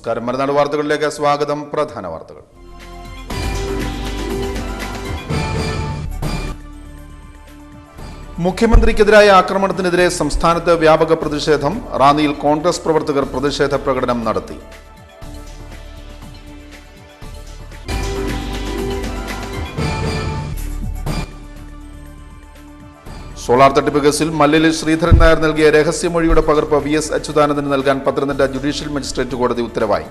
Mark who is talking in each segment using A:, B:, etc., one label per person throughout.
A: നമസ്കാരം. മലനാട് വാർത്തകളിലേക്ക് സ്വാഗതം. പ്രധാന വാർത്തകൾ. മുഖ്യമന്ത്രിക്കെതിരായ ആക്രമണത്തിനെതിരെ സംസ്ഥാനത്ത് വ്യാപക പ്രതിഷേധം. റാന്നിയിൽ കോൺഗ്രസ് പ്രവർത്തകർ പ്രതിഷേധ പ്രകടനം നടത്തി. സോളാർ തട്ടിപ്പ് കേസിൽ മല്ലിൽ ശ്രീധരൻ നായർ നൽകിയ രഹസ്യമൊഴിയുടെ പകർപ്പ് VS അച്യുതാനന്ദന് നൽകാൻ പത്തനംതിട്ട ജുഡീഷ്യൽ മജിസ്ട്രേറ്റ് കോടതി ഉത്തരവായി.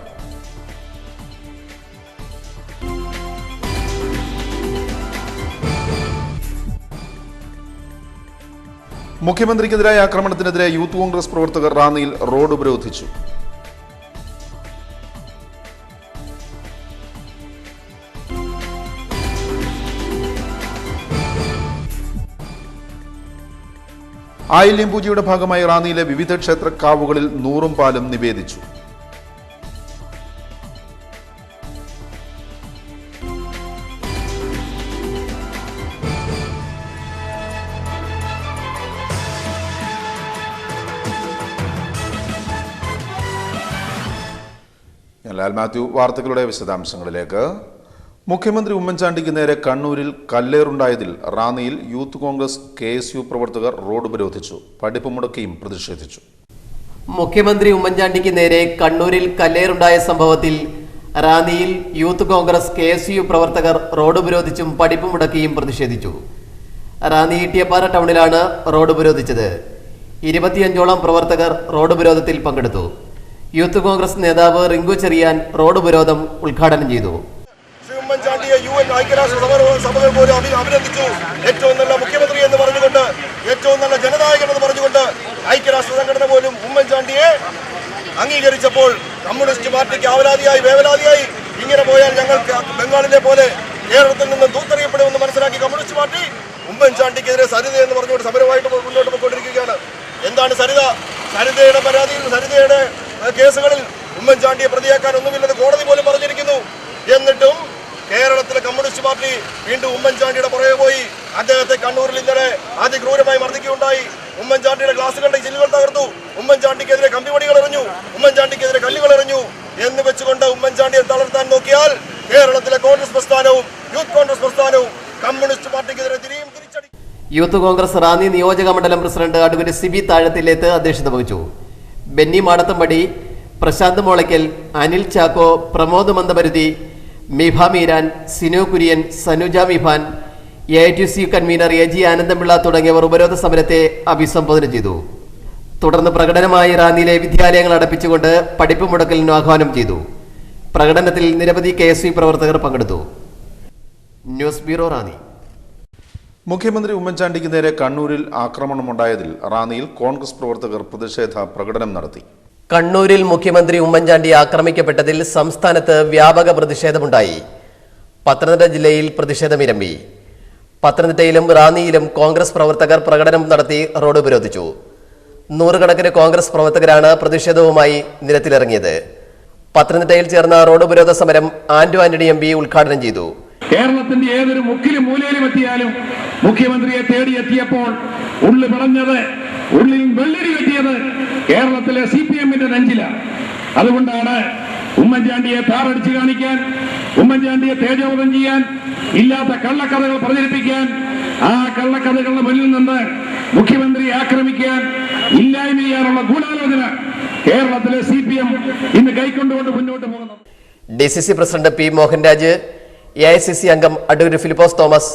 A: മുഖ്യമന്ത്രിക്കെതിരായ ആക്രമണത്തിനെതിരെ യൂത്ത് കോൺഗ്രസ് പ്രവർത്തകർ റാന്നിയിൽ റോഡ് ഉപരോധിച്ചു. ആയില്യം പൂജയുടെ ഭാഗമായി റാന്നിയിലെ വിവിധ ക്ഷേത്രക്കാവുകളിൽ നൂറും പാലും നിവേദിച്ചു. ലാൽ മാത്യു വാർത്തകളുടെ വിശദാംശങ്ങളിലേക്ക്. മുഖ്യമന്ത്രി ഉമ്മൻചാണ്ടിക്ക് നേരെ കണ്ണൂരിൽ കല്ലേറുണ്ടായതിൽ റാന്നിയിൽ യൂത്ത് കോൺഗ്രസ് KSU പ്രവർത്തകർ റോഡ് ഉപരോധിച്ചു. പഠിപ്പ് മുടക്കിയും പ്രതിഷേധിച്ചു.
B: മുഖ്യമന്ത്രി ഉമ്മൻചാണ്ടിക്ക് നേരെ കണ്ണൂരിൽ കല്ലേറുണ്ടായ സംഭവത്തിൽ റാന്നിയിൽ യൂത്ത് കോൺഗ്രസ് KSU പ്രവർത്തകർ റോഡ് ഉപരോധിച്ചും പഠിപ്പ് മുടക്കിയും പ്രതിഷേധിച്ചു. റാന്നി ഈട്ടിയപ്പാറ ടൗണിലാണ് റോഡ് ഉപരോധിച്ചത്. 25ഓളം പ്രവർത്തകർ റോഡ് ഉപരോധത്തിൽ പങ്കെടുത്തു. യൂത്ത് കോൺഗ്രസ് നേതാവ് റിങ്കു ചെറിയാൻ റോഡ് ഉപരോധം ഉദ്ഘാടനം ചെയ്തു.
C: ഉമ്മൻചാണ്ടിയെ UN ഐക്യരാഷ്ട്ര സഭകൾ പോലും അഭിനന്ദിച്ചു. ഏറ്റവും നല്ല മുഖ്യമന്ത്രി എന്ന് പറഞ്ഞുകൊണ്ട്, ഏറ്റവും നല്ല ജനനായകൻ എന്ന് പറഞ്ഞുകൊണ്ട് ഐക്യരാഷ്ട്ര സംഘടന പോലും ഉമ്മൻചാണ്ടിയെ അംഗീകരിച്ചപ്പോൾ കമ്മ്യൂണിസ്റ്റ് പാർട്ടിക്ക് ആവലാതിയായി വേവലാതിയായി ഇങ്ങനെ പോയാൽ ഞങ്ങൾക്ക് ബംഗാളിലെ പോലെ കേരളത്തിൽ നിന്ന് ദൂത്തറിയപ്പെടുമെന്ന് മനസ്സിലാക്കി കമ്മ്യൂണിസ്റ്റ് പാർട്ടി ഉമ്മൻചാണ്ടിക്കെതിരെ സരിത എന്ന് പറഞ്ഞുകൊണ്ട് സമരമായിട്ട് മുന്നോട്ട് പോയിക്കൊണ്ടിരിക്കുകയാണ്. എന്താണ് സരിത? സരിതയുടെ പരാതിയിൽ, സരിതയുടെ കേസുകളിൽ ഉമ്മൻചാണ്ടിയെ പ്രതിയാക്കാൻ ഒന്നുമില്ലെന്ന് കോടതി പോലും പറഞ്ഞിരിക്കുന്നു. എന്നിട്ടും കേരളത്തിലെ കമ്മ്യൂണിസ്റ്റ് പാർട്ടി വീണ്ടും ഉമ്മൻചാണ്ടിയുടെ പുറകെ പോയി അദ്ദേഹത്തെ കണ്ണൂരിൽ ഇന്നലെ അതിക്രൂരമായി മർദ്ദിക്കുകയുണ്ടായി. ഉമ്മൻചാണ്ടിയുടെ ഗ്ലാസുകളുടെ ചില്ലുകൾ തകർത്തു. ഉമ്മൻചാണ്ടിക്കെതിരെ കമ്പിവടികൾ എറിഞ്ഞു. ഉമ്മൻചാണ്ടിക്കെതിരെ കല്ലുകൾ എറിഞ്ഞു എന്ന് വെച്ചുകൊണ്ട് ഉമ്മൻചാണ്ടിയെ തളർത്താൻ നോക്കിയാൽ കേരളത്തിലെ കോൺഗ്രസ് പ്രസ്ഥാനവും യൂത്ത് കോൺഗ്രസ് പ്രസ്ഥാനവും കമ്മ്യൂണിസ്റ്റ് പാർട്ടിക്കെതിരെ തിരിച്ചടി.
B: യൂത്ത് കോൺഗ്രസ് റാന്നി നിയോജക മണ്ഡലം പ്രസിഡന്റ് അഡ്വക്കേറ്റ് സിബി താഴത്തിലേത്ത് അധ്യക്ഷത വഹിച്ചു. Benny Madathampady, Prashanth Molaykkal, Anil Chacko, Pramod Mandaparuthi, Mifa Meeran, Sinu Kurian, Sanuja Mifan, AITC convener AG Anandapillai തുടങ്ങിയവർ ഉപരോധ സമരത്തെ അഭിസംബോധന ചെയ്തു. തുടർന്ന് പ്രകടനമായി റാന്നിയിലെ വിദ്യാലയങ്ങൾ അടപ്പിച്ചുകൊണ്ട് പഠിപ്പ് മുടക്കലിന് ആഹ്വാനം ചെയ്തു. പ്രകടനത്തിൽ നിരവധി KSU പ്രവർത്തകർ പങ്കെടുത്തു. News bureau, Ranni.
A: മുഖ്യമന്ത്രി ഉമ്മൻചാണ്ടിക്ക് നേരെ കണ്ണൂരിൽ ആക്രമണമുണ്ടായതിൽ റാന്നിയിൽ കോൺഗ്രസ് പ്രവർത്തകർ പ്രതിഷേധ പ്രകടനം നടത്തി.
B: കണ്ണൂരിൽ മുഖ്യമന്ത്രി ഉമ്മൻചാണ്ടി ആക്രമിക്കപ്പെട്ടതിൽ സംസ്ഥാനത്ത് വ്യാപക പ്രതിഷേധമുണ്ടായി. പത്തനംതിട്ട ജില്ലയിൽ പ്രതിഷേധമിരമ്പി. പത്തനംതിട്ടയിലും റാന്നിയിലും കോൺഗ്രസ് പ്രവർത്തകർ പ്രകടനം നടത്തി റോഡ് ഉപരോധിച്ചു. നൂറുകണക്കിന് കോൺഗ്രസ് പ്രവർത്തകരാണ് പ്രതിഷേധവുമായി നിരത്തിലിറങ്ങിയത്. പത്തനംതിട്ടയിൽ ചേർന്ന റോഡ് ഉപരോധ സമരം ആന്റണി MP ഉദ്ഘാടനം ചെയ്തു.
D: കേരളത്തിന്റെ ഏതൊരു മുക്കിലും മൂലയിലും എത്തിയാലും മുഖ്യമന്ത്രിയെ തേടിയെത്തിയപ്പോൾ ഉള്ളു പിളഞ്ഞത്, ഉള്ളിൽ വെള്ളരി കെട്ടിയത് കേരളത്തിലെ CPM-ന്റെ നെഞ്ചിലാണ്. അതുകൊണ്ടാണ് ഉമ്മൻചാണ്ടിയെ താറടിച്ചു കാണിക്കാൻ, ഉമ്മൻചാണ്ടിയെ തേജോവധം ചെയ്യാൻ, ഇല്ലാത്ത കള്ളക്കഥകൾ പ്രചരിപ്പിക്കാൻ, ആ കള്ളക്കഥകളുടെ മുന്നിൽ നിന്ന് മുഖ്യമന്ത്രിയെ ആക്രമിക്കാൻ, ഇല്ലായ്മ ചെയ്യാനുള്ള ഗൂഢാലോചന കേരളത്തിലെ CPM ഇന്ന് കൈക്കൊണ്ടുകൊണ്ട് മുന്നോട്ട് പോകുന്നു.
B: DCC president P Mohanraj, AICC അംഗം അഡ്വക്കേറ്റ് ഫിലിപ്പോസ് തോമസ്,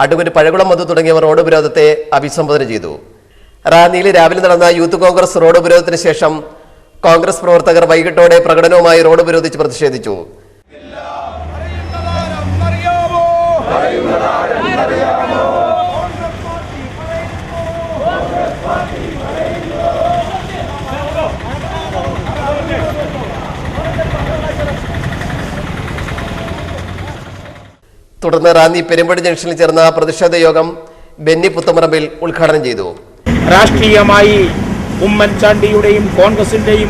B: അഡ്വക്കേറ്റ് പഴകുളം മധു തുടങ്ങിയവർ റോഡ് ഉപരോധത്തെ അഭിസംബോധന ചെയ്തു. റാന്നിയിൽ രാവിലെ നടന്ന യൂത്ത് കോൺഗ്രസ് റോഡ് ഉപരോധത്തിന് ശേഷം കോൺഗ്രസ് പ്രവർത്തകർ വൈകിട്ടോടെ പ്രകടനവുമായി റോഡ് ഉപരോധിച്ച് പ്രതിഷേധിച്ചു. തുടർന്ന് റാന്നി പെരുമ്പടി ജംഗ്ഷനിൽ ചേർന്ന പ്രതിഷേധ യോഗം ബെന്നി പുത്തമറമ്പിൽ ഉദ്ഘാടനം ചെയ്തു.
E: രാഷ്ട്രീയമായി ഉമ്മൻചാണ്ടിയുടെയും കോൺഗ്രസിന്റെയും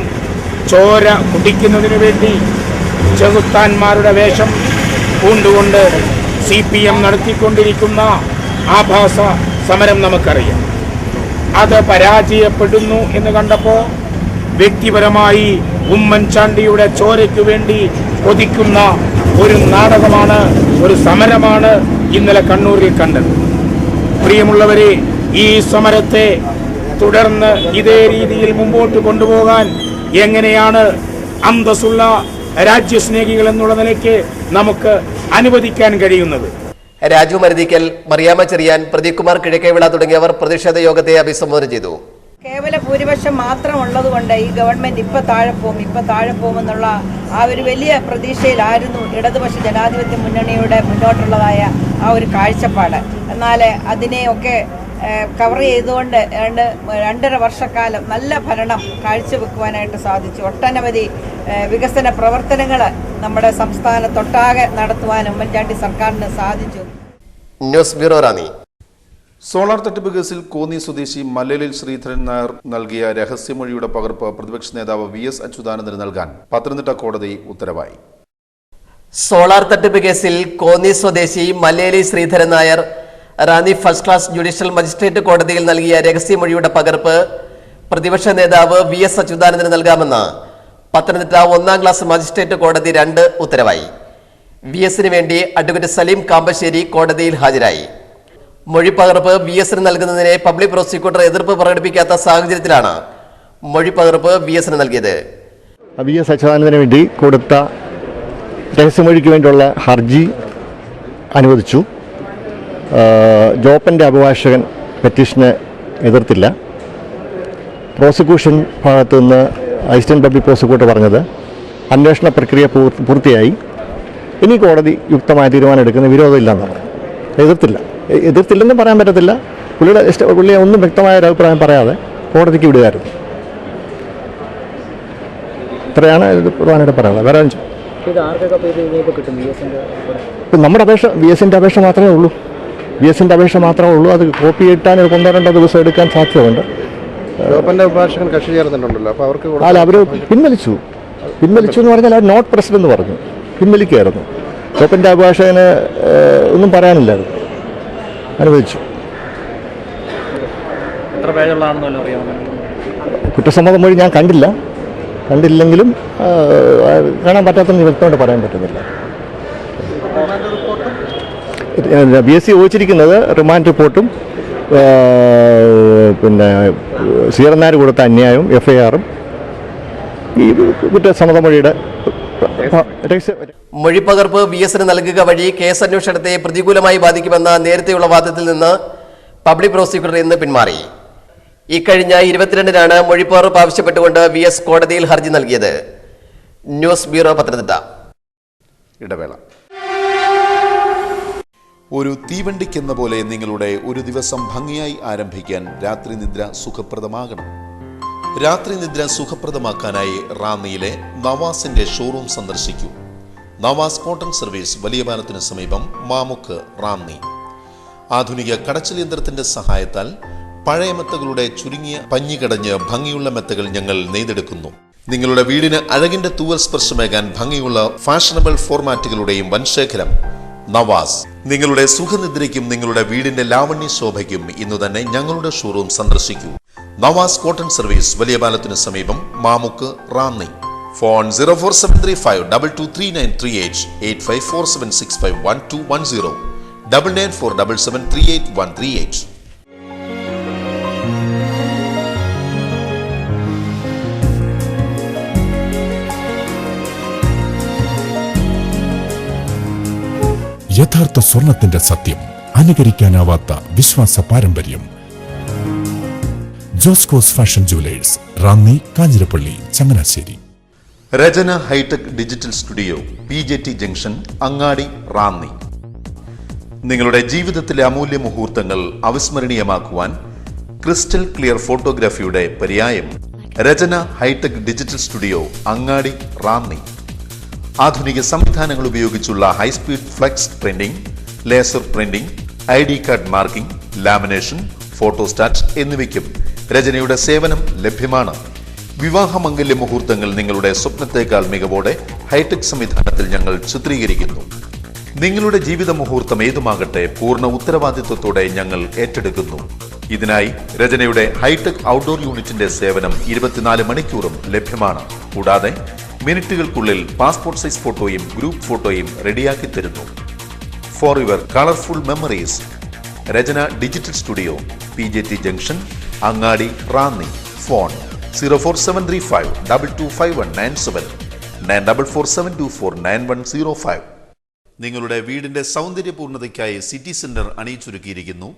E: ചോര കുടിക്കുന്നതിനു വേണ്ടി ചെകുത്താന്മാരുടെ വേഷം പൂണ്ടുകൊണ്ട് CPM നടത്തിക്കൊണ്ടിരിക്കുന്ന ആഭാസ സമരം നമുക്കറിയാം. അത് പരാജയപ്പെടുന്നു എന്ന് കണ്ടപ്പോൾ വ്യക്തിപരമായി ഉമ്മൻചാണ്ടിയുടെ ചോരയ്ക്കു വേണ്ടി കൊതിക്കുന്ന ഒരു നാടകമാണ്, ഒരു സമരമാണ് ഇന്നലെ കണ്ണൂരിൽ കണ്ടത്. പ്രിയമുള്ളവരെ, ഈ സമരത്തെ തുടർന്ന് ഇതേ രീതിയിൽ മുമ്പോട്ട് കൊണ്ടുപോകാൻ എങ്ങനെയാണ് അന്തസ്സുള്ള രാജ്യസ്നേഹികൾ എന്നുള്ള നിലയ്ക്ക് നമുക്ക് അനുവദിക്കാൻ കഴിയുന്നത്?
B: രാജു മരുതിക്കൽ, മറിയാമ്മ ചെറിയാൻ, പ്രദീപ് കുമാർ കിഴക്കേവിള തുടങ്ങിയവർ പ്രതിഷേധ യോഗത്തെ അഭിസംബോധന ചെയ്തു.
F: കേവല ഭൂരിപക്ഷം മാത്രം ഉള്ളതുകൊണ്ട് ഈ ഗവൺമെന്റ് ഇപ്പൊ താഴെ പോകുമെന്നുള്ള ആ ഒരു വലിയ പ്രതീക്ഷയിലായിരുന്നു ഇടതുപക്ഷ ജനാധിപത്യ മുന്നണിയുടെ മുന്നോട്ടുള്ളതായ ആ ഒരു കാഴ്ചപ്പാട്. എന്നാൽ അതിനെയൊക്കെ കവർ ചെയ്തുകൊണ്ട് 2.5 വർഷക്കാലം നല്ല ഭരണം കാഴ്ചവെക്കുവാനായിട്ട് സാധിച്ചു. ഒട്ടനവധി വികസന പ്രവർത്തനങ്ങൾ നമ്മുടെ സംസ്ഥാനത്തൊട്ടാകെ നടത്തുവാൻ ഉമ്മൻചാണ്ടി സർക്കാരിന് സാധിച്ചു.
B: News bureau, Ranni.
A: സോളാർ തട്ടിപ്പ് കേസിൽ കോന്നി സ്വദേശി മല്ലേലിൽ ശ്രീധരൻ നായർ നൽകിയ രഹസ്യമൊഴിയുടെ പകർപ്പ് പ്രതിപക്ഷ നേതാവ് VS അച്യുതാനന്ദന് നൽകാൻ പത്തനംതിട്ട കോടതി ഉത്തരവായി.
B: സോളാർ തട്ടിപ്പ് കേസിൽ കോന്നി സ്വദേശി Malleli Sreedharan Nair Ranni first class judicial magistrate കോടതിയിൽ നൽകിയ രഹസ്യമൊഴിയുടെ പകർപ്പ് പ്രതിപക്ഷ നേതാവ് VS അച്യുതാനന്ദന് നൽകാമെന്ന് പത്തനംതിട്ട 1ാം ക്ലാസ് മജിസ്ട്രേറ്റ് കോടതി 2 ഉത്തരവായി. VSന് വേണ്ടി അഡ്വക്കേറ്റ് സലീം കാമ്പശ്ശേരി കോടതിയിൽ ഹാജരായി. മൊഴിപ്പകർപ്പ് VSന് നൽകുന്നതിനെ പബ്ലിക് പ്രോസിക്യൂട്ടർ എതിർപ്പ് പ്രകടിപ്പിക്കാത്ത സാഹചര്യത്തിലാണ് മൊഴിപ്പകർപ്പ് VSന് നൽകിയത്.
G: VS അച്യുതാനന്ദന് വേണ്ടി കൊടുത്ത രഹസ്യമൊഴിക്ക് വേണ്ടിയുള്ള ഹർജി അനുവദിച്ചു. ജോപ്പൻ്റെ അഭിഭാഷകൻ പെറ്റീഷനെ എതിർത്തില്ല. പ്രോസിക്യൂഷൻ ഭാഗത്തു നിന്ന് അസിസ്റ്റന്റ് പബ്ലിക് പ്രോസിക്യൂട്ടർ പറഞ്ഞത് അന്വേഷണ പ്രക്രിയ പൂർത്തിയായി, ഇനി കോടതി യുക്തമായ തീരുമാനം എടുക്കുന്ന വിരോധമില്ലെന്നാണ്. എതിർത്തില്ലെന്ന് പറയാൻ പറ്റത്തില്ല. പുള്ളിയെ ഒന്നും വ്യക്തമായ ഒരു അഭിപ്രായം പറയാതെ കോടതിക്ക് വിടുകയായിരുന്നു. ഇത്രയാണ് പ്രധാനമായിട്ട് പറയാനുള്ളത്. വേറെ നമ്മുടെ അപേക്ഷ VSൻ്റെ അപേക്ഷ മാത്രമേ ഉള്ളൂ. VSൻ്റെ അപേക്ഷ മാത്രമേ ഉള്ളൂ. അത് കോപ്പി കിട്ടാൻ 1-2 ദിവസം എടുക്കാൻ സാധ്യതയുണ്ട്.
H: കക്ഷി ചേർന്നിട്ടുണ്ടല്ലോ, അപ്പോൾ അവർക്ക്
G: അല്ല, അവർ പിൻവലിച്ചു എന്ന് പറഞ്ഞാൽ അവർ നോട്ട് പ്രസന്റ് എന്ന് പറഞ്ഞു, പിൻവലിക്കുകയായിരുന്നു. ജോപ്പൻ്റെ അഭിഭാഷകന് ഒന്നും പറയാനില്ലായിരുന്നു, അനുവദിച്ചു. കുറ്റസമ്മത മൊഴി ഞാൻ കണ്ടില്ലെങ്കിലും കാണാൻ പറ്റാത്തെന്ന് വ്യക്തമായിട്ട് പറയാൻ പറ്റുന്നില്ല. VS ചോദിച്ചിരിക്കുന്നത് റിമാൻഡ് റിപ്പോർട്ടും പിന്നെ ശ്രീധരൻ കൊടുത്ത അന്യായവും FIR-ഉം ഈ കുറ്റസമ്മതമൊഴിയുടെ
B: മൊഴിപ്പകർപ്പ് VSന് നൽകുക വഴി കേസ് അന്വേഷണത്തെ പ്രതികൂലമായി ബാധിക്കുമെന്ന നേരത്തെയുള്ള വാദത്തിൽ നിന്ന് പബ്ലിക് പ്രോസിക്യൂട്ടർ ഇന്ന് പിന്മാറി. ഇക്കഴിഞ്ഞ 22-നാണ് മൊഴിപ്പകർപ്പ് ആവശ്യപ്പെട്ടുകൊണ്ട് VS കോടതിയിൽ ഹർജി നൽകിയത്. News bureau, Pathanamthitta.
A: ഇടവേള. ഒരു തീവണ്ടിക്കെന്ന പോലെ നിങ്ങളുടെ ഒരു ദിവസം ഭംഗിയായി ആരംഭിക്കാൻ രാത്രി നിദ്ര സുഖപ്രദമാകണം. രാത്രി നിദ്ര സുഖപ്രദമാക്കാനായി റാന്നിയിലെ നവാസിന്റെ ഷോറൂം സന്ദർശിക്കൂ. നവാസ് കോട്ടൺ സർവീസ്, വലിയ പാലത്തിന് സമീപം, മാമുക്ക്, റാന്നി. ആധുനിക കടച്ചിൽ യന്ത്രത്തിന്റെ സഹായത്താൽ പഴയ മെത്തകളുടെ ചുരുങ്ങിയ പഞ്ഞി കടഞ്ഞ് ഭംഗിയുള്ള മെത്തകൾ ഞങ്ങൾ നെയ്തെടുക്കുന്നു. നിങ്ങളുടെ വീടിന് അഴകിന്റെ തൂവൽ സ്പർശമേകാൻ ഭംഗിയുള്ള ഫാഷനബിൾ ഫോർമാറ്റുകളുടെയും വൻശേഖരം. നവാസ്. നിങ്ങളുടെ സുഖനിദ്രയ്ക്കും നിങ്ങളുടെ വീടിന്റെ ലാവണ്യ ശോഭയ്ക്കും ഇന്നു തന്നെ ഞങ്ങളുടെ ഷോറൂം സന്ദർശിക്കൂ. നവാസ് കോട്ടൺ സർവീസ്, വലിയ പാലത്തിന് സമീപം, മാമുക്ക്, റാന്നി. ഫോൺ 04735223938, 8547651210, 9947738138.
I: യഥാർത്ഥ സ്വർണത്തിന്റെ സത്യം, അനുകരിക്കാനാവാത്ത വിശ്വാസ പാരമ്പര്യം. Josco's fashion jewellers, Ranni, Kanjirappally, Changanassery.
A: Rachana hi tech digital studio, PJT junction, Angadi, Ranni. നിങ്ങളുടെ ജീവിതത്തിലെ അമൂല്യ മുഹൂർത്തങ്ങൾ അവിസ്മരണീയമാക്കുവാൻ ക്രിസ്റ്റൽ ക്ലിയർ ഫോട്ടോഗ്രാഫിയുടെ പര്യായം. Rachana hi tech digital studio, Angadi, Ranni. ആധുനിക സംവിധാനങ്ങൾ ഉപയോഗിച്ചുള്ള high speed flex printing, laser printing, ID card marking, lamination, photostat എന്നിവയ്ക്കും രചനയുടെ സേവനം ലഭ്യമാണ്. വിവാഹമംഗല്യ മുഹൂർത്തങ്ങൾ നിങ്ങളുടെ സ്വപ്നത്തേക്കാൾ മികവോടെ ഹൈടെക് സംവിധാനത്തിൽ ഞങ്ങൾ ചിത്രീകരിക്കുന്നു. നിങ്ങളുടെ ജീവിത മുഹൂർത്തം ഏതുമാകട്ടെ, പൂർണ്ണ ഉത്തരവാദിത്വത്തോടെ ഞങ്ങൾ ഏറ്റെടുക്കുന്നു. ഇതിനായി രചനയുടെ ഹൈടെക് ഔട്ട്ഡോർ യൂണിറ്റിന്റെ സേവനം 24 മണിക്കൂറും ലഭ്യമാണ്. കൂടാതെ മിനിറ്റുകൾക്കുള്ളിൽ പാസ്പോർട്ട് സൈസ് ഫോട്ടോയും ഗ്രൂപ്പ് ഫോട്ടോയും റെഡിയാക്കി തരുന്നു. For your colourful memories, Rachana digital studio, PJT junction, Angadi, Ranni. Phone 04735 225197 9447249105. നിങ്ങളുടെ വീടിന്റെ സൗന്ദര്യപൂർണ്ണതയ്ക്കായി സിറ്റി സെന്റർ അണിയിച്ചൊരുക്കിയിരിക്കുന്നു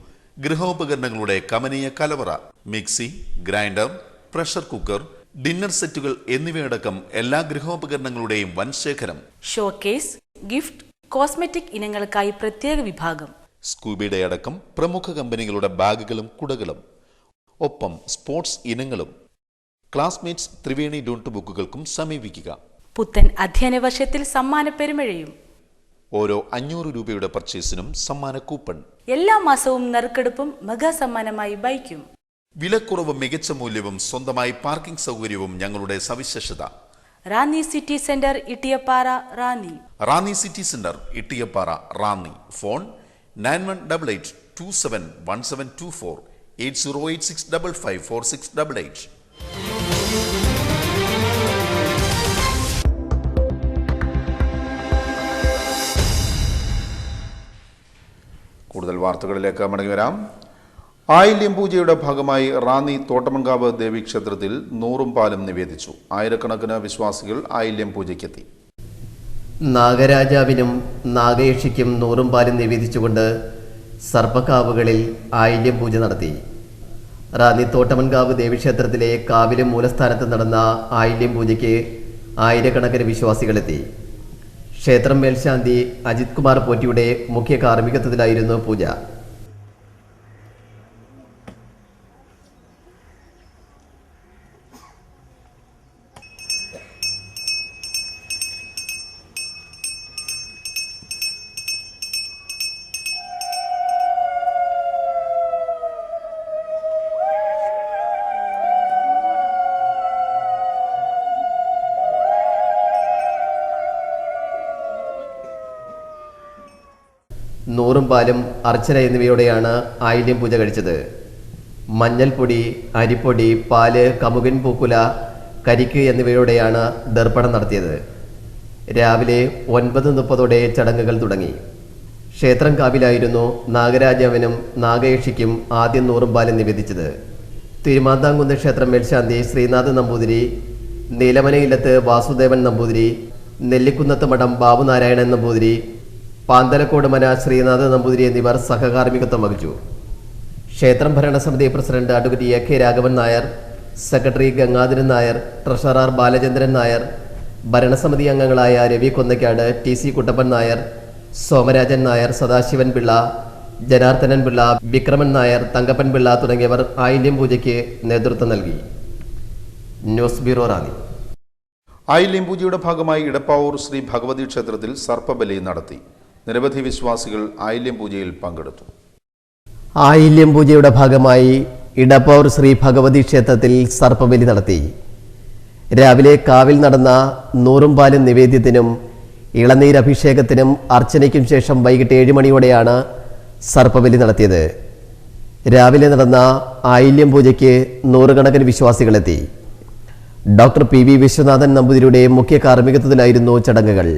A: ഗൃഹോപകരണങ്ങളുടെ കമനീയ കലവറ. Mixie, grinder, pressure cooker, dinner സെറ്റുകൾ എന്നിവയടക്കം എല്ലാ ഗൃഹോപകരണങ്ങളുടെയും വൻ ശേഖരം.
J: ഷോക്കേസ്, ഗിഫ്റ്റ്, കോസ്മെറ്റിക് ഇനങ്ങൾക്കായി പ്രത്യേക വിഭാഗം.
A: സ്കൂബിയുടെ അടക്കം പ്രമുഖ കമ്പനികളുടെ ബാഗുകളും കുടകളും, ഒപ്പം സ്പോർട്സ് ഇനങ്ങളും. ക്ലാസ്മേറ്റ്സ് ത്രിവേണി നോട്ട് ബുക്കുകൾക്കും സമീപിക്കുക.
J: പുത്തൻ അധ്യയന വർഷത്തിൽ സമ്മാന പെരുമഴയും.
A: ഓരോ 500 രൂപയുടെ പർച്ചേസിനും സമ്മാന കൂപ്പൺ.
J: എല്ലാ മാസവും നറുക്കെടുപ്പും മെഗാ സമ്മാനമായി ബൈക്കും.
A: വിലക്കുറവും മികച്ച മൂല്യവും സ്വന്തമായി പാർക്കിംഗ് സൗകര്യവും ഞങ്ങളുടെ സവിശേഷത.
J: Ranni city centre, Ittiyappara, Ranni.
A: Ranni city centre, Ittiyappara, Ranni. Phone 9188271724 8086554688. കൂടുതൽ വാർത്തകളിലേക്ക് മടങ്ങി വരാം. ആയില്യം പൂജയുടെ ഭാഗമായി റാന്നി തോട്ടമൻകാവ് ദേവീക്ഷേത്രത്തിൽ നൂറും പാലും നിവേദിച്ചു. ആയിരക്കണക്കിന് വിശ്വാസികൾ ആയില്യം പൂജയ്ക്കെത്തി.
B: നാഗരാജാവിനും നാഗയക്ഷിക്കും നൂറും പാലും നിവേദിച്ചുകൊണ്ട് സർപ്പക്കാവുകളിൽ ആയില്യം പൂജ നടത്തി. റാന്നി തോട്ടമൻകാവ് ദേവീക്ഷേത്രത്തിലെ കാവിലെ മൂലസ്ഥാനത്ത് നടന്ന ആയില്യം പൂജയ്ക്ക് ആയിരക്കണക്കിന് വിശ്വാസികളെത്തി. ക്ഷേത്രം മേൽശാന്തി അജിത് കുമാർ പോറ്റിയുടെ മുഖ്യ കാർമ്മികത്വത്തിലായിരുന്നു പൂജ. നൂറും പാലും അർച്ചന എന്നിവയോടെയാണ് ആയില്യം പൂജ കഴിച്ചത്. മഞ്ഞൾപ്പൊടി, അരിപ്പൊടി, പാല്, കമുകൻ പൂക്കുല, കരിക്ക് എന്നിവയോടെയാണ് ദർപ്പണം നടത്തിയത്. രാവിലെ 9:30 ചടങ്ങുകൾ തുടങ്ങി. ക്ഷേത്രം കാവിലായിരുന്നു നാഗരാജാവിനും നാഗയക്ഷിക്കും ആദ്യം നൂറും പാലും നിവേദിച്ചത്. തിരുമാന്താംകുന്ന് ക്ഷേത്രം മേൽശാന്തി ശ്രീനാഥ് നമ്പൂതിരി, നീലമനയില്ലത്ത് വാസുദേവൻ നമ്പൂതിരി, നെല്ലിക്കുന്നത്ത് മഠം ബാബുനാരായണൻ നമ്പൂതിരി, പാന്തലക്കോട് മന ശ്രീനാഥ് നമ്പൂതിരി എന്നിവർ സഹകാർമ്മികത്വം വഹിച്ചു. ക്ഷേത്രം ഭരണസമിതി president advocate AK Raghavan Nair, secretary Gangadharan Nair, treasurer Balachandran Nair, ഭരണസമിതി അംഗങ്ങളായ രവി കൊന്നക്കാട്, TC കുട്ടപ്പൻ നായർ, സോമരാജൻ നായർ, സദാശിവൻ പിള്ള, ജനാർദ്ദനൻ പിള്ള, വിക്രമൻ നായർ, തങ്കപ്പൻ പിള്ള തുടങ്ങിയവർ ആയില്യം പൂജയ്ക്ക് നേതൃത്വം നൽകി. News bureau, Ranni.
A: ആയില്യം പൂജയുടെ ഭാഗമായി ഇടപ്പാവൂർ ശ്രീ ഭഗവതി ക്ഷേത്രത്തിൽ സർപ്പബലി നടത്തി. നിരവധി വിശ്വാസികൾ ആയില്യം പൂജയിൽ പങ്കെടുത്തു.
B: ആയില്യം പൂജയുടെ ഭാഗമായി ഇടപ്പാവൂർ ശ്രീ ഭഗവതി ക്ഷേത്രത്തിൽ സർപ്പബലി നടത്തി. രാവിലെ കാവിൽ നടന്ന നൂറും പാലും നിവേദ്യത്തിനും ഇളനീരഭിഷേകത്തിനും അർച്ചനയ്ക്കും ശേഷം വൈകിട്ട് 7 മണിയോടെയാണ് സർപ്പബലി നടത്തിയത്. രാവിലെ നടന്ന ആയില്യം പൂജയ്ക്ക് നൂറുകണക്കിന് വിശ്വാസികളെത്തി. ഡോക്ടർ PV വിശ്വനാഥൻ നമ്പൂതിരിയുടെ മുഖ്യ കാർമ്മികത്വത്തിലായിരുന്നു ചടങ്ങുകൾ.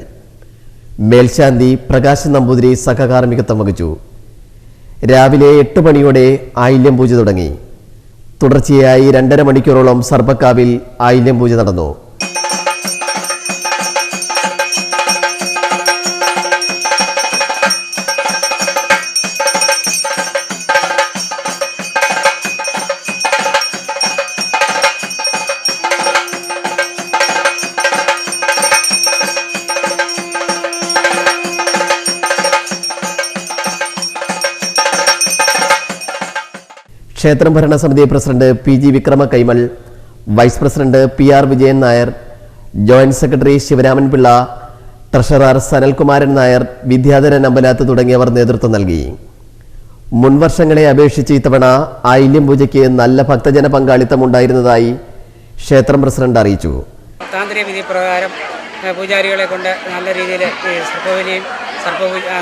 B: മേൽശാന്തി പ്രകാശ് നമ്പൂതിരി സഹകാർമ്മികത്വം വഹിച്ചു. രാവിലെ 8 മണിയോടെ ആയില്യം പൂജ തുടങ്ങി. തുടർച്ചയായി 2.5 മണിക്കൂറോളം സർപ്പക്കാവിൽ ആയില്യം പൂജ നടന്നു. ക്ഷേത്രം ഭരണസമിതി president PG Vikrama Kaimal, vice president PR Vijayan Nair, joint secretary Sivaraman Pillai, treasurer Sanalkumaran Nair, Vidyadharan Ambalath തുടങ്ങിയവർ നേതൃത്വം നൽകി. മുൻവർഷങ്ങളെ അപേക്ഷിച്ച് ഇത്തവണ ആയില്യം പൂജയ്ക്ക് നല്ല ഭക്തജന പങ്കാളിത്തം ഉണ്ടായിരുന്നതായി ക്ഷേത്രം പ്രസിഡന്റ് അറിയിച്ചു.
K: താന്ത്രിക വിധി പ്രകാരം പൂജാരികളെ കൊണ്ട് നല്ല രീതിയിൽ സർപ്പബലിയും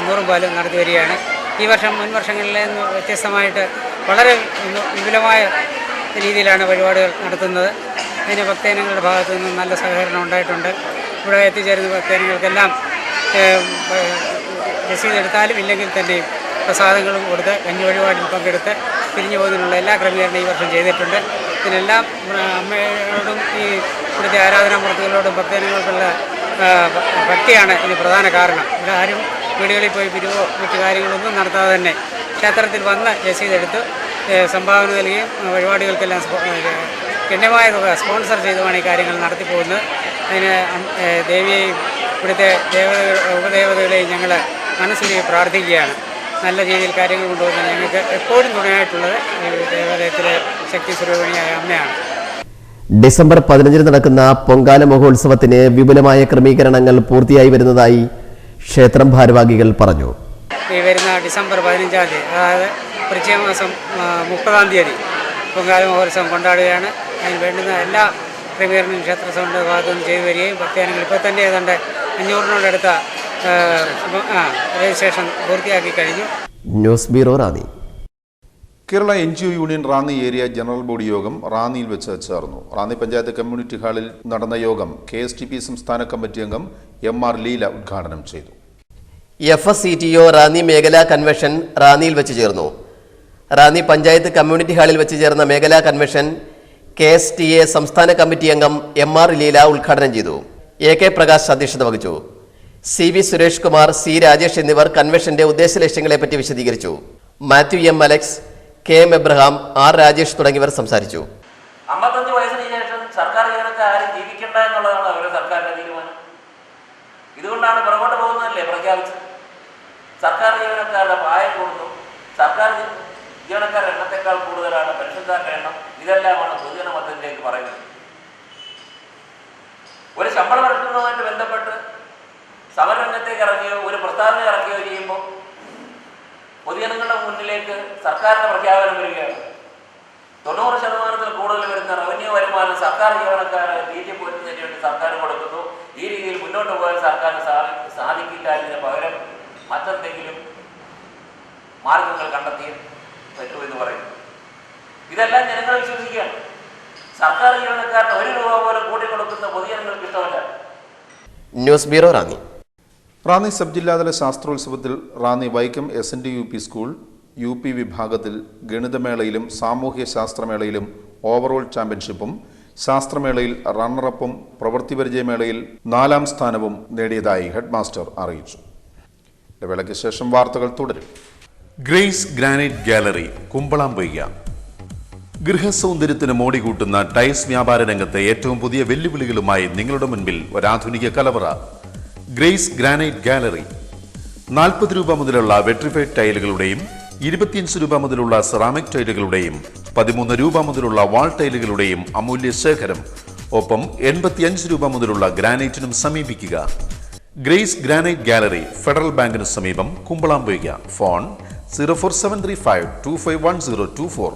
K: നൂറും പാലും നടത്തി വരികയാണ്. ഈ വർഷം മുൻ വർഷങ്ങളിലെ വ്യത്യസ്തമായിട്ട് വളരെ വിപുലമായ രീതിയിലാണ് പരിപാടികൾ നടത്തുന്നത്. അതിന് ഭക്തജനങ്ങളുടെ ഭാഗത്തു നിന്നും നല്ല സഹകരണം ഉണ്ടായിട്ടുണ്ട്. ഇവിടെ എത്തിച്ചേരുന്ന ഭക്തജനങ്ങൾക്കെല്ലാം രസീതെടുത്താലും ഇല്ലെങ്കിൽ തന്നെയും പ്രസാദങ്ങളും കൊടുത്ത് കഞ്ഞി വഴിപാടിൽ പങ്കെടുത്ത് പിരിഞ്ഞു പോകുന്നതിനുള്ള എല്ലാ ക്രമീകരണവും ഈ വർഷം ചെയ്തിട്ടുണ്ട്. ഇതിനെല്ലാം അമ്മയോടും ഈ ഇവിടുത്തെ ആരാധനാമൂർത്തികളോടും ഭക്തജനങ്ങൾക്കുള്ള ഭക്തിയാണ് ഇതിന് പ്രധാന കാരണം. ഇവിടെ ആരും വീടുകളിൽ പോയി പിരിവോ മറ്റു കാര്യങ്ങളൊന്നും നടത്താതെ തന്നെ ക്ഷേത്രത്തിൽ വന്ന് രസീതെടുത്ത് സംഭാവന നൽകുകയും വഴിപാടുകൾക്കെല്ലാം ഗണ്യമായ തുക സ്പോൺസർ ചെയ്തുമാണ് ഈ കാര്യങ്ങൾ നടത്തിപ്പോകുന്നത്. അതിന് ദേവിയെയും ഇവിടുത്തെ ഉപദേവതകളെയും ഞങ്ങൾ മനസ്സിലേക്ക് പ്രാർത്ഥിക്കുകയാണ്. നല്ല രീതിയിൽ കാര്യങ്ങൾ കൊണ്ടുപോകുന്നത് ഞങ്ങൾക്ക് എപ്പോഴും തുണയായിട്ടുള്ളത് ദേവാലയത്തിലെ ശക്തി സ്വരൂപിണിയായ അമ്മയാണ്.
B: ഡിസംബർ 15 നടക്കുന്ന പൊങ്കാല മഹോത്സവത്തിന് വിപുലമായ ക്രമീകരണങ്ങൾ പൂർത്തിയായി വരുന്നതായി ക്ഷേത്രം ഭാരവാഹികൾ പറഞ്ഞു.
K: ഈ വരുന്ന ഡിസംബർ 15-ാം തീയതി, അതായത് വൃശ്ചിക മാസം 30-ാം തീയതി പൊങ്കാല മഹോത്സവം കൊണ്ടാടുകയാണ്. അതിന് വേണ്ടുന്ന എല്ലാ ക്രമീകരണവും ക്ഷേത്ര സമിതിയുടെ ഭാഗത്തുനിന്ന് ചെയ്തു വരികയും ഭക്തജനങ്ങൾ ഇപ്പോൾ തന്നെ ഏതാണ്ട് 500-നോടടുത്ത രജിസ്ട്രേഷൻ പൂർത്തിയാക്കി കഴിഞ്ഞു.
B: News bureau, Ranni.
A: Kerala NGO union Ranni area general body യോഗം റാന്നിയിൽ വെച്ച് ചേർന്നു. റാന്നി പഞ്ചായത്ത് കമ്മ്യൂണിറ്റി ഹാളിൽ നടന്ന യോഗം KSTP സംസ്ഥാന കമ്മിറ്റി അംഗം MR ലീല ഉദ്ഘാടനം ചെയ്തു.
B: FSCTO റാന്നി മേഖലാ കൺവെൻഷൻ റാന്നിയിൽ വെച്ച് ചേർന്നു. റാന്നി പഞ്ചായത്ത് കമ്മ്യൂണിറ്റി ഹാളിൽ വെച്ച് ചേർന്ന മേഖലാ കൺവെൻഷൻ KSTA സംസ്ഥാന കമ്മിറ്റി അംഗം MR ലീല ഉദ്ഘാടനം ചെയ്തു. AK പ്രകാശ് അധ്യക്ഷത വഹിച്ചു. CV സുരേഷ് കുമാർ, C രാജേഷ് എന്നിവർ കൺവെൻഷന്റെ ഉദ്ദേശ ലക്ഷ്യങ്ങളെപ്പറ്റി വിശദീകരിച്ചു. Mathew M Alex, KM Abraham, R Rajesh തുടങ്ങിയവർ സംസാരിച്ചു.
L: 55 വയസ്സിന് ശേഷം സർക്കാർ ജീവനക്കാർ ആരും ജീവിക്കണ്ട എന്നുള്ളതാണ് അവരുടെ സർക്കാരിന്റെ തീരുമാനം. ഇതുകൊണ്ടാണ് പുറകോട്ട് പോകുന്നതല്ലേ പ്രഖ്യാപിച്ചത്. സർക്കാർ ജീവനക്കാരുടെ പ്രായം കൂടുന്നു, സർക്കാർ ജീവനക്കാരുടെ എണ്ണത്തെക്കാൾ കൂടുതലാണ് പെൻഷൻകാരുടെ എണ്ണം. ഇതെല്ലാമാണ് പൊതുജന മധ്യത്തിലേക്ക് പറയുന്നത്. ഒരു ശമ്പളം ഇറക്കുന്നതുമായിട്ട് ബന്ധപ്പെട്ട് സമരരംഗത്തേക്ക് ഇറങ്ങിയോ ഒരു പ്രസ്താവന ഇറക്കുകയോ ചെയ്യുമ്പോൾ പൊതുജനങ്ങളുടെ മുന്നിലേക്ക് സർക്കാരിന്റെ പ്രഖ്യാപനം വരികയാണ്. 90% കൂടുതൽ വരുന്ന റവന്യൂ വരുമാനം സർക്കാർ ജീവനക്കാരെ തീറ്റിപ്പോറ്റുന്നതിന് വേണ്ടി സർക്കാർ കൊടുക്കുന്നു. ഈ രീതിയിൽ മുന്നോട്ട് പോകാൻ സർക്കാരിന് സാധിക്കില്ല. ഇതിന് പകരം മറ്റെന്തെങ്കിലും മാർഗങ്ങൾ കണ്ടെത്തി പറ്റുമെന്ന് പറയുന്നു. ഇതെല്ലാം ജനങ്ങൾ വിശ്വസിക്കുകയാണ്. സർക്കാർ ജീവനക്കാരന് 1 രൂപ പോലും കൂട്ടിക്കൊടുക്കുന്ന പൊതുജനങ്ങൾക്ക് ഇഷ്ടമല്ല.
B: News bureau, Ranni.
A: Ranni sub ജില്ലാതല ശാസ്ത്രോത്സവത്തിൽ Ranni Vaikom SND UP school UP വിഭാഗത്തിൽ ഗണിതമേളയിലും സാമൂഹ്യ ശാസ്ത്രമേളയിലും ഓവറോൾ ചാമ്പ്യൻഷിപ്പും, ശാസ്ത്രമേളയിൽ റണ്ണറപ്പും പ്രവൃത്തിപരിചയമേളയിൽ 4ാം സ്ഥാനവും നേടിയതായി ഹെഡ് മാസ്റ്റർ അറിയിച്ചു. ഇടവേളയ്ക്ക് ശേഷം വാർത്തകൾ തുടരും. Grace granite gallery, Kumbalampoika. ഗൃഹസൗന്ദര്യത്തിന് മോടി കൂട്ടുന്ന ടൈൽസ് വ്യാപാര രംഗത്തെ ഏറ്റവും പുതിയ വെല്ലുവിളികളുമായി നിങ്ങളുടെ മുൻപിൽ ഒരാധുനിക കലവറ. Grace granite gallery. 40 രൂപ മുതലുള്ള വെട്രിഫൈഡ് ടൈലുകളുടെയും 25 രൂപ മുതലുള്ള സെറാമിക് ടൈലുകളുടെയും 13 രൂപ മുതലുള്ള വാൾ ടൈലുകളുടെയും അമൂല്യ ശേഖരം. ഒപ്പം 85 രൂപ മുതലുള്ള ഗ്രാനൈറ്റിനും സമീപിക്കുക. ഗ്രേസ് ഗ്രാനൈറ്റ് ഗാലറി, ഫെഡറൽ ബാങ്കിന് സമീപം, കുമ്പളാംപൊയ്യ. ഫോൺ 04735251024.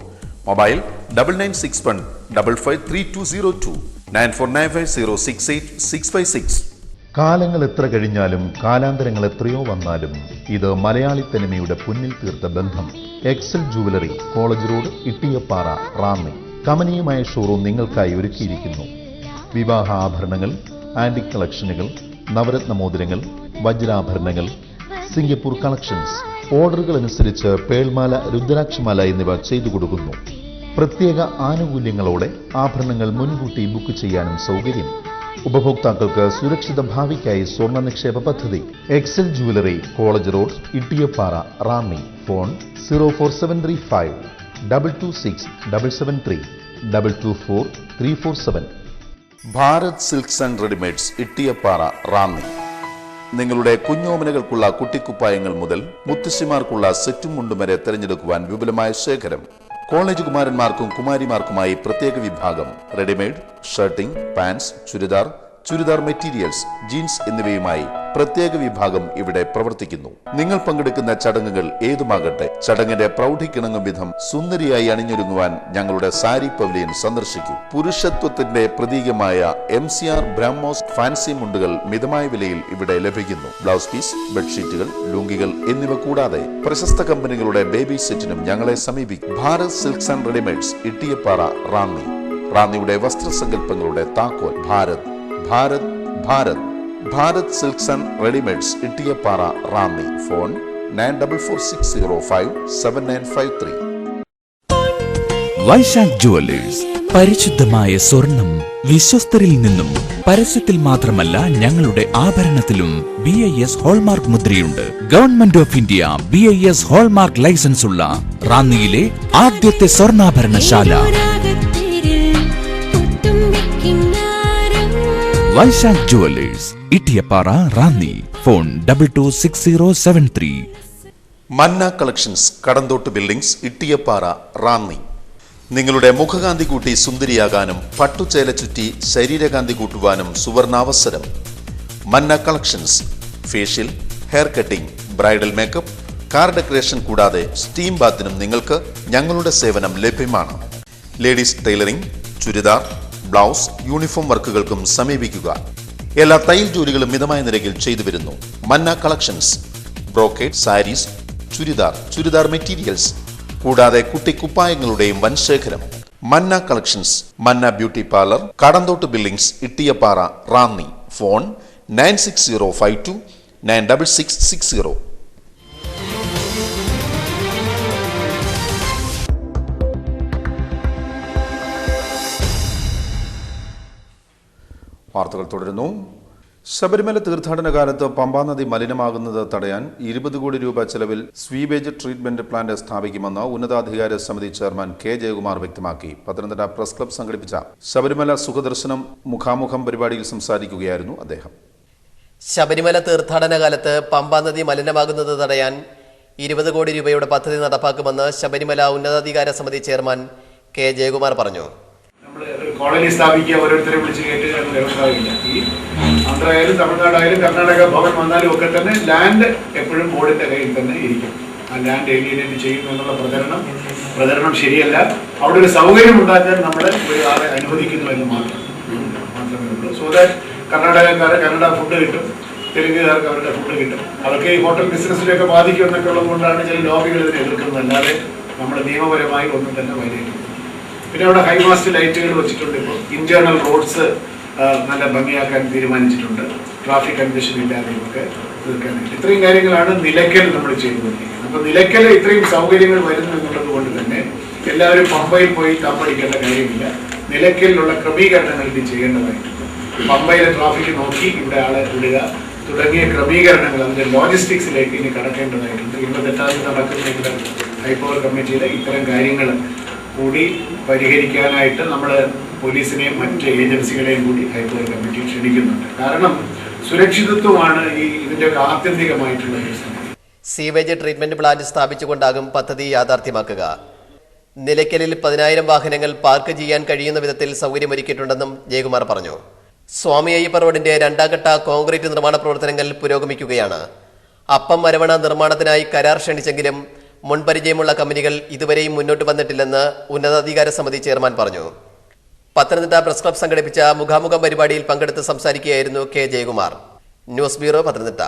A: മൊബൈൽ 9961553202 9495068656.
M: കാലങ്ങൾ എത്ര കഴിഞ്ഞാലും കാലാന്തരങ്ങൾ എത്രയോ വന്നാലും ഇത് മലയാളി തനിമയുടെ പൊന്നിൽ തീർത്ത ബന്ധം. Excel jewellery, college road, Ittiyappara, Ranni. കമനീയമായ ഷോറൂം നിങ്ങൾക്കായി ഒരുക്കിയിരിക്കുന്നു. വിവാഹ ആഭരണങ്ങൾ, ആന്റിക് കളക്ഷനുകൾ, നവരത്ന മോതിരങ്ങൾ, വജ്രാഭരണങ്ങൾ, സിംഗപ്പൂർ കളക്ഷൻസ്. ഓർഡറുകൾ അനുസരിച്ച് പേൾമാല, രുദ്രാക്ഷമാല എന്നിവ ചെയ്തു കൊടുക്കുന്നു. പ്രത്യേക ആനുകൂല്യങ്ങളോടെ ആഭരണങ്ങൾ മുൻകൂട്ടി ബുക്ക് ചെയ്യാനും സൗകര്യം. ഉപഭോക്താക്കൾക്ക് സുരക്ഷിത ഭാവിക്കായി സ്വർണ്ണ നിക്ഷേപ പദ്ധതി. Excel jewellery, college road, Ittiyappara, Ranni. Phone 04735226773 224347.
A: Bharat silks and readymades, Ittiyappara, Ranni. നിങ്ങളുടെ കുഞ്ഞോമനകൾക്കുള്ള കുട്ടിക്കുപ്പായങ്ങൾ മുതൽ മുത്തശ്ശിമാർക്കുള്ള സെറ്റും മുണ്ടും വരെ തിരഞ്ഞെടുക്കുവാൻ വിപുലമായ ശേഖരം. കോളേജ് കുമാരന്മാർക്കും കുമാരിമാർക്കുമായി പ്രത്യേക വിഭാഗം. Readymade shirting, pants, churidar, churidar materials, jeans എന്നിവയുമായി പ്രത്യേക വിഭാഗം ഇവിടെ പ്രവർത്തിക്കുന്നു. നിങ്ങൾ പങ്കെടുക്കുന്ന ചടങ്ങുകൾ ഏതുമാകട്ടെ, ചടങ്ങിന്റെ പ്രൗഢിക്കിണങ്ങും വിധം സുന്ദരിയായി അണിഞ്ഞൊരുങ്ങുവാൻ ഞങ്ങളുടെ സാരി പവലിയൻ സന്ദർശിക്കൂ. പുരുഷത്വത്തിന്റെ പ്രതീകമായ MCR ബ്രഹ്മോസ് ഫാൻസി മുണ്ടുകൾ മിതമായ വിലയിൽ ഇവിടെ ലഭിക്കുന്നു. ബ്ലൗസ് പീസ്, ബെഡ്ഷീറ്റുകൾ, ലുങ്കികൾ എന്നിവ കൂടാതെ പ്രശസ്ത കമ്പനികളുടെ ബേബി സെറ്റിനും ഞങ്ങളെ സമീപിക്കും. Bharat silks and readymades, Ittiyappara, Ranni. റാന്നിയുടെ വസ്ത്രസങ്കല്പങ്ങളുടെ താക്കോൽ. Bharat Bharat Bharat Bharat silks and readymades, Ittiyappara, Ranni. Phone 9446057953.
I: Vaishakh jewellers, പരിശുദ്ധമായ സ്വർണം വിശ്വസ്തരിൽ നിന്നും. പരസ്യത്തിൽ മാത്രമല്ല, ഞങ്ങളുടെ ആഭരണത്തിലും BIS ഹോൾമാർക്ക് മുദ്രയുണ്ട്. Government of India BIS hallmark licence ഉള്ള റാന്നിയിലെ ആദ്യത്തെ സ്വർണ്ണാഭരണശാല Vaishakh jewellers, Ittiyappara, Ranni. Phone 226073.
A: Manna collections, Kadanthottu buildings, Ittiyappara, Ranni. നിങ്ങളുടെ മുഖകാന്തി കൂട്ടി സുന്ദരിയാകാനും പട്ടുചേല ചുറ്റി ശരീരകാന്തി കൂട്ടുവാനും സുവർണാവസരം. Manna collections. Facial, hair cutting, bridal makeup, car decoration കൂടാതെ സ്റ്റീം ബാത്തിനും നിങ്ങൾക്ക് ഞങ്ങളുടെ സേവനം ലഭ്യമാണ്. Ladies tailoring, churidar, blouse, uniform വർക്കുകൾക്കും സമീപിക്കുക. എല്ലാ തയ്യൽ ജോലികളും മിതമായ നിരക്കിൽ ചെയ്തു വരുന്നു. Manna collections. Brocade, sarees, churidar materials കൂടാതെ കുട്ടിക്കുപ്പായങ്ങളുടെയും വൻശേഖരം. Manna collections. Manna beauty parlour, Kadanthottu buildings, Ittiyappara, Ranni. Phone 9605296660. വാർത്തകൾ തുടരുന്നു. ശബരിമല തീർത്ഥാടന കാലത്ത് പമ്പാ നദി മലിനമാകുന്നത് തടയാൻ 20 കോടി രൂപ ചെലവിൽ സ്വീവേജ് ട്രീറ്റ്മെന്റ് പ്ലാന്റ് സ്ഥാപിക്കുമെന്ന് ഉന്നതാധികാര സമിതി ചെയർമാൻ K. ജയകുമാർ വ്യക്തമാക്കി. പത്തനംതിട്ട പ്രസ് ക്ലബ് സംഘടിപ്പിച്ച ശബരിമല സുഖദർശനം മുഖാമുഖം പരിപാടിയിൽ സംസാരിക്കുകയായിരുന്നു അദ്ദേഹം.
B: ശബരിമല തീർത്ഥാടന കാലത്ത് പമ്പാ നദി മലിനമാകുന്നത് തടയാൻ 20 കോടി രൂപയുടെ പദ്ധതി നടപ്പാക്കുമെന്ന് ശബരിമല ഉന്നതാധികാര സമിതി ചെയർമാൻ K. ജയകുമാർ പറഞ്ഞു.
E: കോളനി സ്ഥാപിക്കുക, ഓരോരുത്തരെ വിളിച്ച് കയറ്റുക എന്ന വ്യവസായമില്ല. ഈ ആന്ധ്രയായാലും തമിഴ്നാടായാലും കർണാടക ഭവൻ വന്നാലും ഒക്കെ തന്നെ ലാൻഡ് എപ്പോഴും ബോർഡിന്റെ കയ്യിൽ തന്നെ ഇരിക്കും. ആ ലാൻഡ് ഏലിയനേറ്റ് ചെയ്യുന്നു എന്നുള്ള പ്രചരണം ശരിയല്ല. അവിടെ ഒരു സൗകര്യം ഉണ്ടാക്കാൻ നമ്മൾ ഒരാളെ അനുവദിക്കുന്നു എന്ന് മാത്രമേ ഉള്ളൂ. സോ ദാറ്റ് കർണാടകക്കാരെ കന്നഡ ഫുഡ് കിട്ടും, തെലുങ്കുകാർക്ക് അവരുടെ ഫുഡ് കിട്ടും. അതൊക്കെ ഈ ഹോട്ടൽ ബിസിനസ്സിലൊക്കെ ബാധിക്കും എന്നൊക്കെ ഉള്ളതുകൊണ്ടാണ് ചില ലോബികൾ ഇതിനെ എതിർക്കുന്നത്. അല്ലാതെ നമ്മൾ നിയമപരമായി ഒന്നും തന്നെ വരേണ്ടത്. പിന്നെ അവിടെ ഹൈമാസ്റ്റ് ലൈറ്റുകൾ വെച്ചിട്ടുണ്ട്. ഇപ്പോൾ ഇന്റേണൽ റോഡ്സ് നല്ല ഭംഗിയാക്കാൻ തീരുമാനിച്ചിട്ടുണ്ട്. ട്രാഫിക് കൺജഷൻ ഇല്ലാതെയൊക്കെ തീർക്കാനായിട്ട് ഇത്രയും കാര്യങ്ങളാണ് നിലയ്ക്കൽ നമ്മൾ ചെയ്തുകൊണ്ടിരിക്കുന്നത്. അപ്പോൾ നിലയ്ക്കൽ ഇത്രയും സൗകര്യങ്ങൾ വരുന്നു എന്നുള്ളത് കൊണ്ട് തന്നെ എല്ലാവരും പമ്പയിൽ പോയി തമ്പടിക്കേണ്ട കാര്യമില്ല. നിലയ്ക്കലിലുള്ള ക്രമീകരണങ്ങൾ ഇത് ചെയ്യേണ്ടതായിട്ടുണ്ട്. പമ്പയിലെ ട്രാഫിക് നോക്കി ഇവിടെ ആളെ വിടുക തുടങ്ങിയ ക്രമീകരണങ്ങൾ അതിൻ്റെ ലോജിസ്റ്റിക്സിലേക്ക് ഇനി കടക്കേണ്ടതായിട്ടുണ്ട്. ഇന്ന് തെറ്റാതെ നടക്കുന്ന ഇവിടെ ഹൈപ്പവർ കമ്മിറ്റിയിലെ ഇത്തരം കാര്യങ്ങൾ കൂടി പരിഹരിക്കാനായിട്ട് നമ്മൾ പോലീസിനെയും മറ്റ് ഏജൻസികളെയും കൂടി ഹൈപ്പവർ കമ്മിറ്റി ക്ഷണിക്കുന്നുണ്ട്. കാരണം സുരക്ഷിതത്വമാണ് ഇതിന്റെ ആത്യന്തികമായിട്ടുള്ള
B: സീവേജ് ട്രീറ്റ്മെന്റ് പ്ലാന്റ് സ്ഥാപിച്ചുകൊണ്ടാകും പദ്ധതി യാഥാർത്ഥ്യമാക്കുക. നിലയ്ക്കലിൽ 10,000 വാഹനങ്ങൾ പാർക്ക് ചെയ്യാൻ കഴിയുന്ന വിധത്തിൽ സൗകര്യമൊരുക്കിയിട്ടുണ്ടെന്നും ജയകുമാർ പറഞ്ഞു. സ്വാമി അയ്യപ്പ റോഡിന്റെ 2ാം ഘട്ട കോൺക്രീറ്റ് നിർമ്മാണ പ്രവർത്തനങ്ങൾ പുരോഗമിക്കുകയാണ്. അപ്പം മരവണ നിർമ്മാണത്തിനായി കരാർ ക്ഷണിച്ചെങ്കിലും മുൻപരിചയമുള്ള കമ്പനികൾ ഇതുവരെയും മുന്നോട്ട് വന്നിട്ടില്ലെന്ന് ഉന്നതാധികാര സമിതി ചെയർമാൻ പറഞ്ഞു. പത്തനംതിട്ട പ്രസ് ക്ലബ് സംഘടിപ്പിച്ച മുഖാമുഖം പരിപാടിയിൽ പങ്കെടുത്ത് സംസാരിക്കുകയായിരുന്നു K. Jayakumar. News bureau, Pathanamthitta.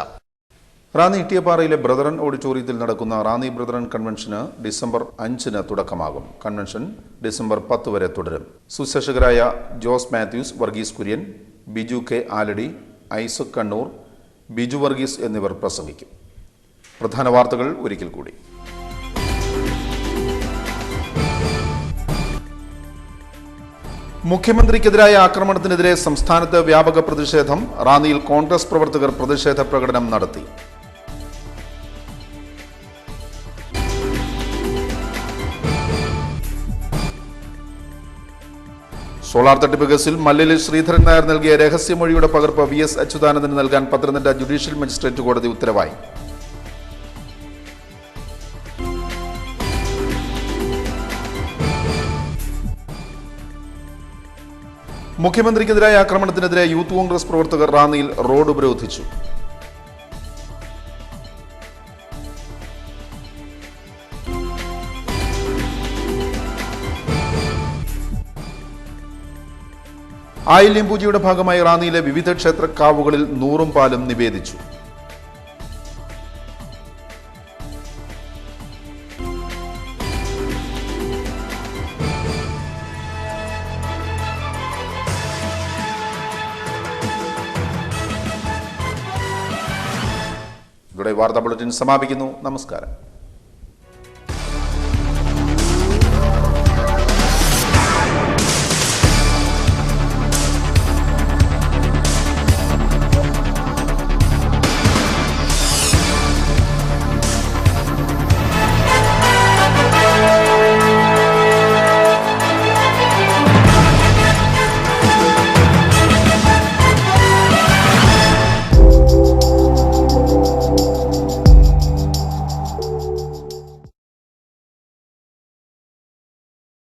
A: Ranni ഇട്ടിയപ്പാറയിലെ ബ്രദറൻ ഓഡിറ്റോറിയത്തിൽ നടക്കുന്ന റാന്നി ബ്രദറൻ കൺവെൻഷന് ഡിസംബർ 5-ന് തുടക്കമാകും. കൺവെൻഷൻ ഡിസംബർ 10 വരെ തുടരും. സുശേഷകരായ ജോസ് മാത്യൂസ്, വർഗീസ് കുര്യൻ, ബിജു K. ആലടി, ഐസക് കണ്ണൂർ, ബിജു വർഗീസ് എന്നിവർ പ്രസംഗിക്കും. പ്രധാന വാർത്തകൾ ഒരിക്കൽ കൂടി. മുഖ്യമന്ത്രിക്കെതിരായ ആക്രമണത്തിനെതിരെ സംസ്ഥാനത്ത് വ്യാപക പ്രതിഷേധം. റാന്നിയിൽ കോൺഗ്രസ് പ്രവർത്തകർ പ്രതിഷേധ പ്രകടനം നടത്തി. സോളാർ തട്ടിപ്പ് കേസിൽ മല്ലിലിൽ ശ്രീധരൻ നായർ നൽകിയ രഹസ്യമൊഴിയുടെ പകർപ്പ് VS അച്യുതാനന്ദന് നൽകാൻ പത്തനംതിട്ട ജുഡീഷ്യൽ മജിസ്ട്രേറ്റ് കോടതി ഉത്തരവായി. മുഖ്യമന്ത്രിക്കെതിരായ ആക്രമണത്തിനെതിരെ യൂത്ത് കോൺഗ്രസ് പ്രവർത്തകർ റാന്നിയിൽ റോഡ് ഉപരോധിച്ചു. ആയില്യം പൂജയുടെ ഭാഗമായി റാന്നിയിലെ വിവിധ ക്ഷേത്രക്കാവുകളിൽ നൂറും പാലും നിവേദിച്ചു. ഇവിടെ വാർത്താ ബുള്ളറ്റിൻ സമാപിക്കുന്നു. നമസ്കാരം.